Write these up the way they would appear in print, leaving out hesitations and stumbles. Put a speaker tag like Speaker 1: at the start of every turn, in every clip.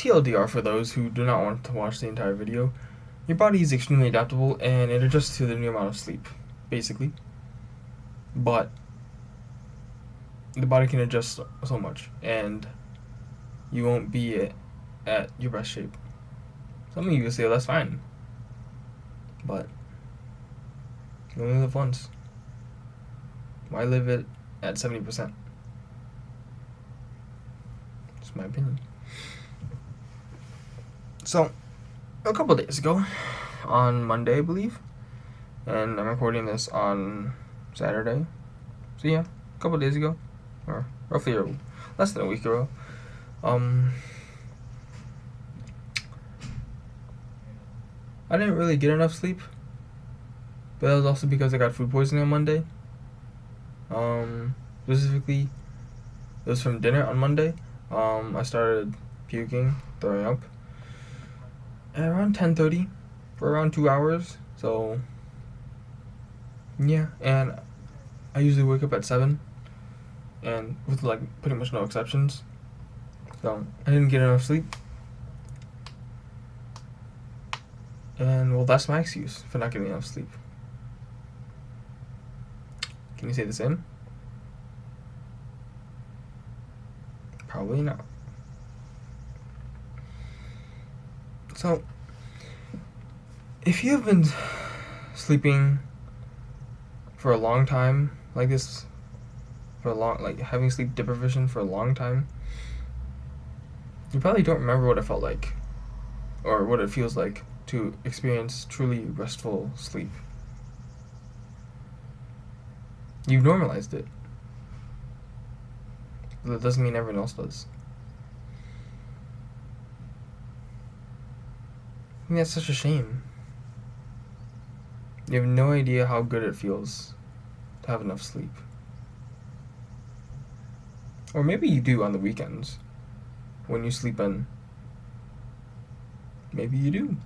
Speaker 1: TLDR for those who do not want to watch the entire video, your body is extremely adaptable and it adjusts to the new amount of sleep, basically. But the body can adjust so much, and you won't be at your best shape. Some of you will say, well, that's fine. But you only live once. Why live it at 70%? That's my opinion. So, a couple days ago, on Monday, I believe, and I'm recording this on Saturday. So yeah, a couple days ago, or roughly less than a week ago, I didn't really get enough sleep, but that was also because I got food poisoning on Monday. Specifically, it was from dinner on Monday. I started puking, throwing up at around 10:30 for around 2 hours. So yeah, and I usually wake up at 7, and with like pretty much no exceptions. So I didn't get enough sleep, and well, that's my excuse for not getting enough sleep. Can you say the same? Probably not. So, if you have been sleeping for a long time, like this, like having sleep deprivation for a long time, you probably don't remember what it felt like, or what it feels like to experience truly restful sleep. You've normalized it. But that doesn't mean everyone else does. I think that's such a shame. You have no idea how good it feels to have enough sleep. Or maybe you do on the weekends, when you sleep in. Maybe you do.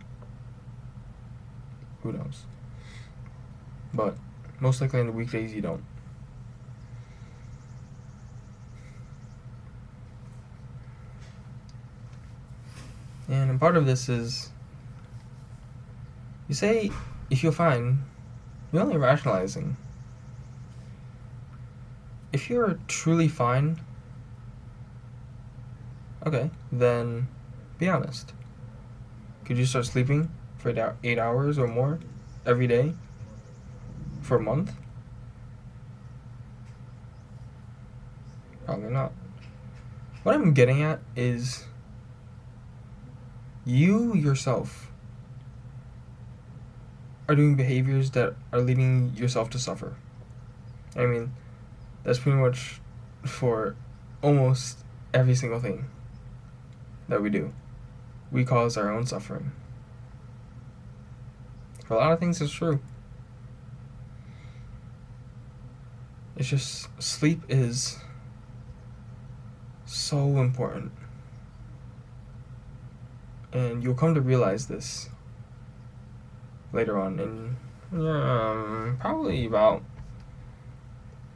Speaker 1: Who knows? But most likely on the weekdays you don't. And part of this is, you say you feel fine, you're only rationalizing. If you're truly fine, okay, then be honest. Could you start sleeping for 8 hours or more every day for a month? Probably not. What I'm getting at is, you yourself are doing behaviors that are leading yourself to suffer. I mean, that's pretty much for almost every single thing that we do. We cause our own suffering. For a lot of things, it's true. It's just, sleep is so important. And you'll come to realize this later on in probably about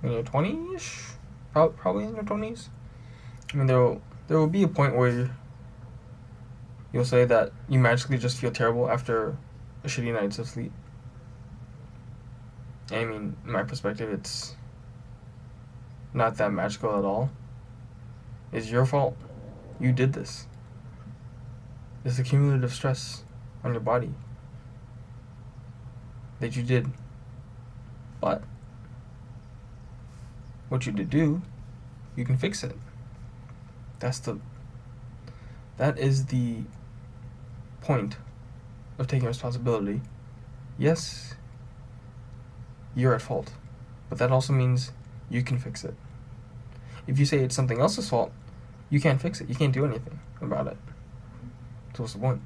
Speaker 1: in your 20s, probably in your 20s. I mean, there will be a point where you'll say that you magically just feel terrible after a shitty night's of sleep. I mean, in my perspective, it's not that magical at all. It's your fault. You did this. It's accumulative stress on your body that you did. But what you did do, you can fix it. That is the point of taking responsibility. Yes, you're at fault, but that also means you can fix it. If you say it's something else's fault, you can't fix it. You can't do anything about it. So what's the point?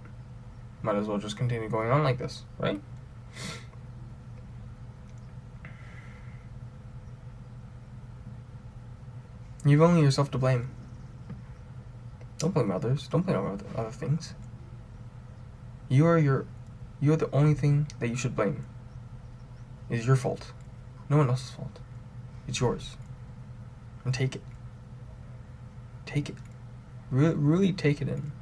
Speaker 1: Might as well just continue going on like this, right? You've only yourself to blame. Don't blame others. Don't blame other things. You're the only thing that you should blame. It's your fault. No one else's fault. It's yours. And take it. Take it. Really take it in.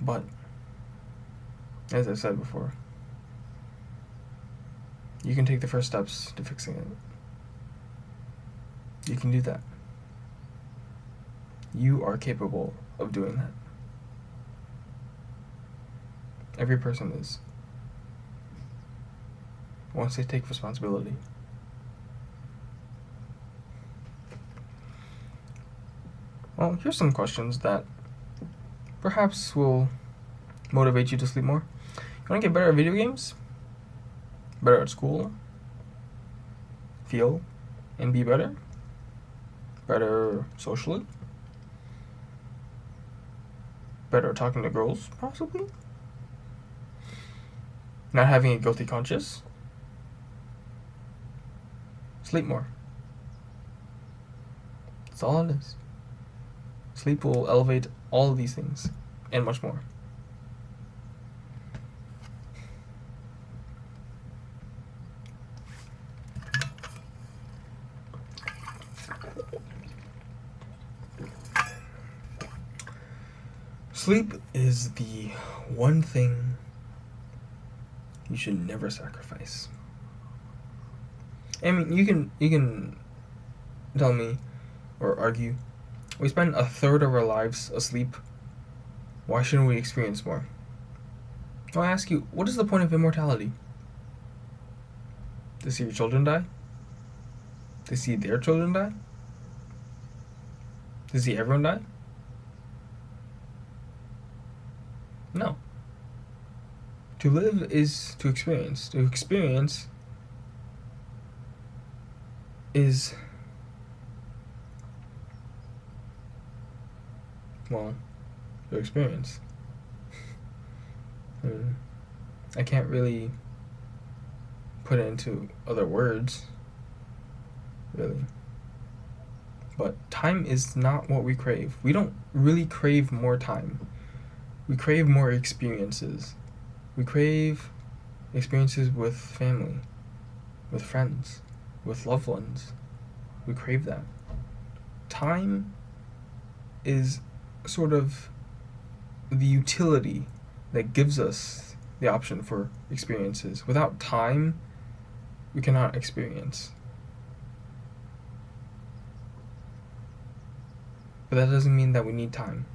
Speaker 1: But, as I said before, you can take the first steps to fixing it. You can do that. You are capable of doing that. Every person is. Once they take responsibility. Well, here's some questions that perhaps will motivate you to sleep more. You want to get better at video games? Better at school? Feel and be better? Better socially? Better at talking to girls, possibly? Not having a guilty conscience? Sleep more. That's all it is. Sleep will elevate all of these things and much more. Sleep is the one thing you should never sacrifice. I mean, you can tell me or argue, we spend a third of our lives asleep. Why shouldn't we experience more? I'll ask you, what is the point of immortality? To see your children die? To see their children die? To see everyone die? No. To live is to experience. To experience is, well, to experience. I can't really put it into other words, really. But time is not what we crave. We don't really crave more time. We crave more experiences. We crave experiences with family, with friends, with loved ones. We crave that. Time is sort of the utility that gives us the option for experiences. Without time, we cannot experience. But that doesn't mean that we need time.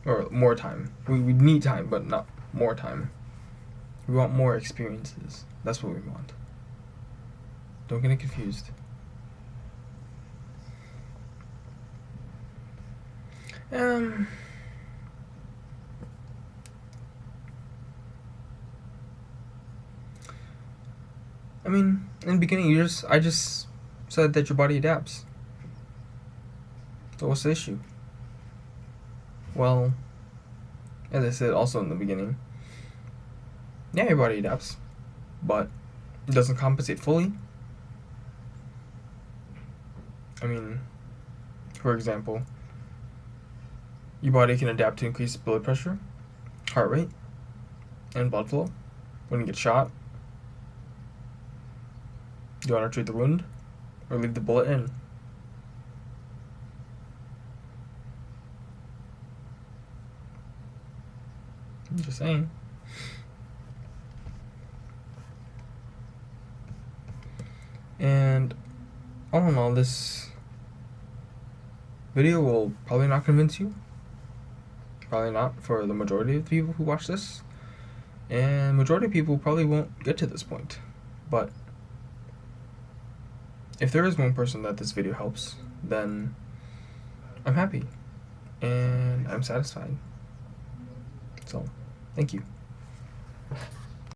Speaker 1: Or more time. We need time, but not more time. We want more experiences. That's what we want. Don't get it confused. I mean, in the beginning, I just said that your body adapts. So what's the issue? Well, as I said also in the beginning, yeah, your body adapts, but it doesn't compensate fully. I mean, for example, your body can adapt to increase blood pressure, heart rate, and blood flow when you get shot. Do you want to treat the wound or leave the bullet in? I'm just saying. And all in all, this video will probably not convince you. Probably not for the majority of the people who watch this. And majority of people probably won't get to this point. But if there is one person that this video helps, then I'm happy. And I'm satisfied. So, thank you.